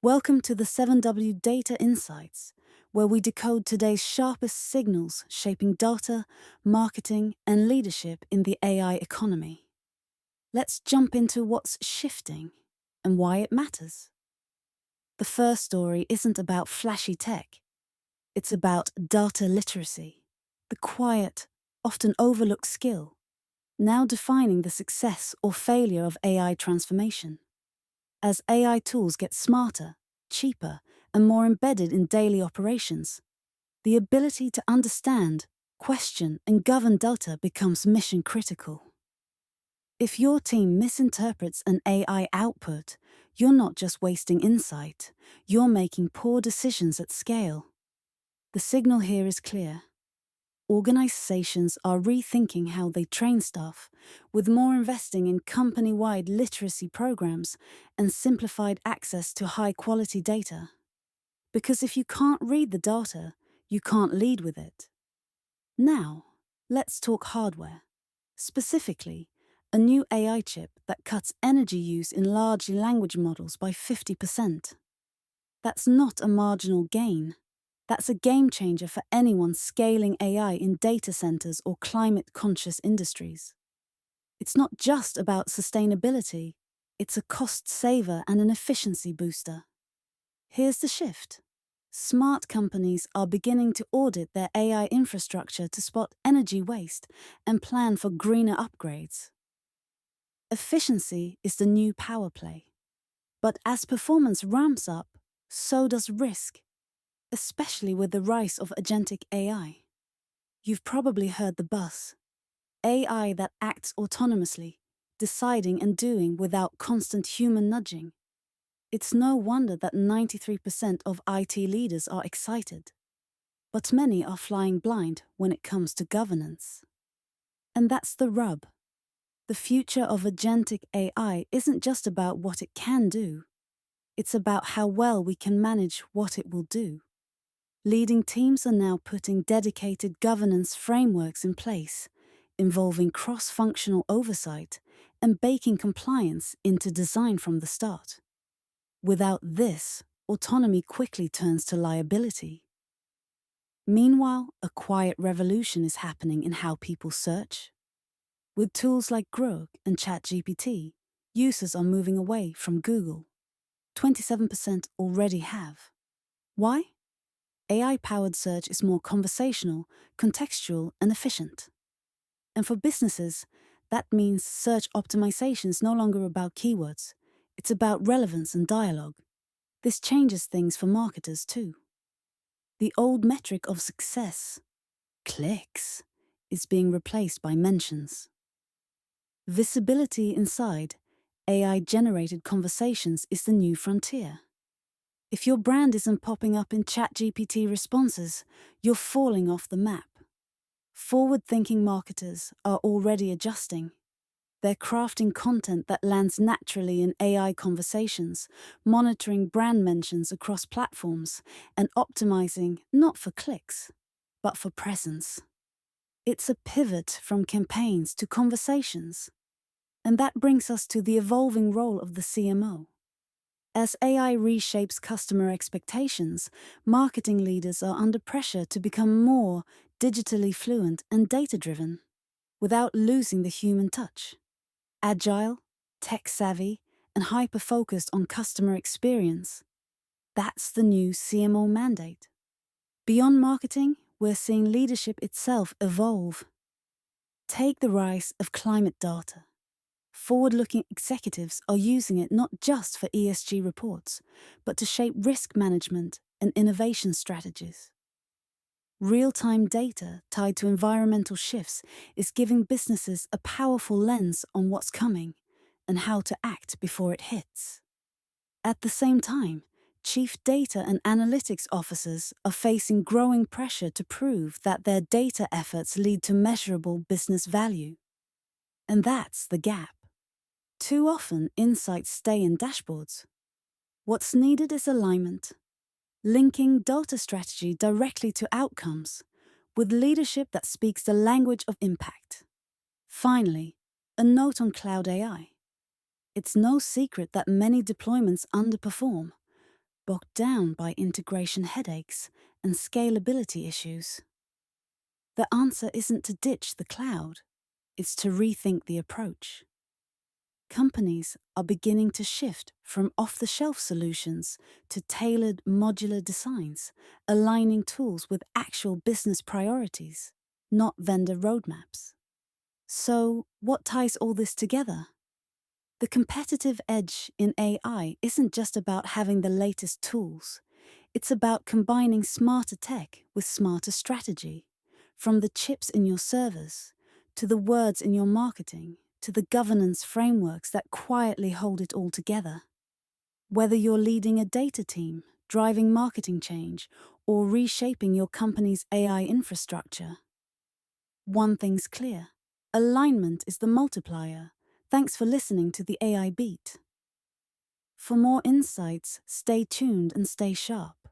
Welcome to the 7W Data Insights, where we decode today's sharpest signals shaping data, marketing, and leadership in the AI economy. Let's jump into what's shifting and why it matters. The first story isn't about flashy tech, it's about data literacy, the quiet, often overlooked skill, now defining the success or failure of AI transformation. As AI tools get smarter, cheaper, and more embedded in daily operations, the ability to understand, question, and govern data becomes mission critical. If your team misinterprets an AI output, you're not just wasting insight, you're making poor decisions at scale. The signal here is clear. Organizations are rethinking how they train staff, with more investing in company-wide literacy programs and simplified access to high-quality data. Because if you can't read the data, you can't lead with it. Now, let's talk hardware. Specifically, a new AI chip that cuts energy use in large language models by 50%. That's not a marginal gain. That's a game changer for anyone scaling AI in data centers or climate-conscious industries. It's not just about sustainability, it's a cost saver and an efficiency booster. Here's the shift. Smart companies are beginning to audit their AI infrastructure to spot energy waste and plan for greener upgrades. Efficiency is the new power play. But as performance ramps up, so does risk, especially with the rise of agentic AI. You've probably heard the buzz. AI that acts autonomously, deciding and doing without constant human nudging. It's no wonder that 93% of IT leaders are excited. But many are flying blind when it comes to governance. And that's the rub. The future of agentic AI isn't just about what it can do. It's about how well we can manage what it will do. Leading teams are now putting dedicated governance frameworks in place, involving cross-functional oversight and baking compliance into design from the start. Without this, autonomy quickly turns to liability. Meanwhile, a quiet revolution is happening in how people search. With tools like Grok and ChatGPT, users are moving away from Google. 27% already have. Why? AI-powered search is more conversational, contextual, and efficient. And for businesses, that means search optimization is no longer about keywords. It's about relevance and dialogue. This changes things for marketers too. The old metric of success, clicks, is being replaced by mentions. Visibility inside AI-generated conversations is the new frontier. If your brand isn't popping up in ChatGPT responses, you're falling off the map. Forward-thinking marketers are already adjusting. They're crafting content that lands naturally in AI conversations, monitoring brand mentions across platforms, and optimizing not for clicks, but for presence. It's a pivot from campaigns to conversations. And that brings us to the evolving role of the CMO. As AI reshapes customer expectations, marketing leaders are under pressure to become more digitally fluent and data-driven, without losing the human touch. Agile, tech-savvy, and hyper-focused on customer experience. That's the new CMO mandate. Beyond marketing, we're seeing leadership itself evolve. Take the rise of climate data. Forward-looking executives are using it not just for ESG reports, but to shape risk management and innovation strategies. Real-time data tied to environmental shifts is giving businesses a powerful lens on what's coming and how to act before it hits. At the same time, chief data and analytics officers are facing growing pressure to prove that their data efforts lead to measurable business value. And that's the gap. Too often, insights stay in dashboards. What's needed is alignment, linking data strategy directly to outcomes, with leadership that speaks the language of impact. Finally, a note on cloud AI. It's no secret that many deployments underperform. bogged down by integration headaches and scalability issues? The answer isn't to ditch the cloud, it's to rethink the approach. Companies are beginning to shift from off-the-shelf solutions to tailored modular designs, aligning tools with actual business priorities, not vendor roadmaps. So, what ties all this together? The competitive edge in AI isn't just about having the latest tools. It's about combining smarter tech with smarter strategy. From the chips in your servers, to the words in your marketing, to the governance frameworks that quietly hold it all together. Whether you're leading a data team, driving marketing change, or reshaping your company's AI infrastructure, one thing's clear: alignment is the multiplier. Thanks for listening to the AI Beat. For more insights, stay tuned and stay sharp.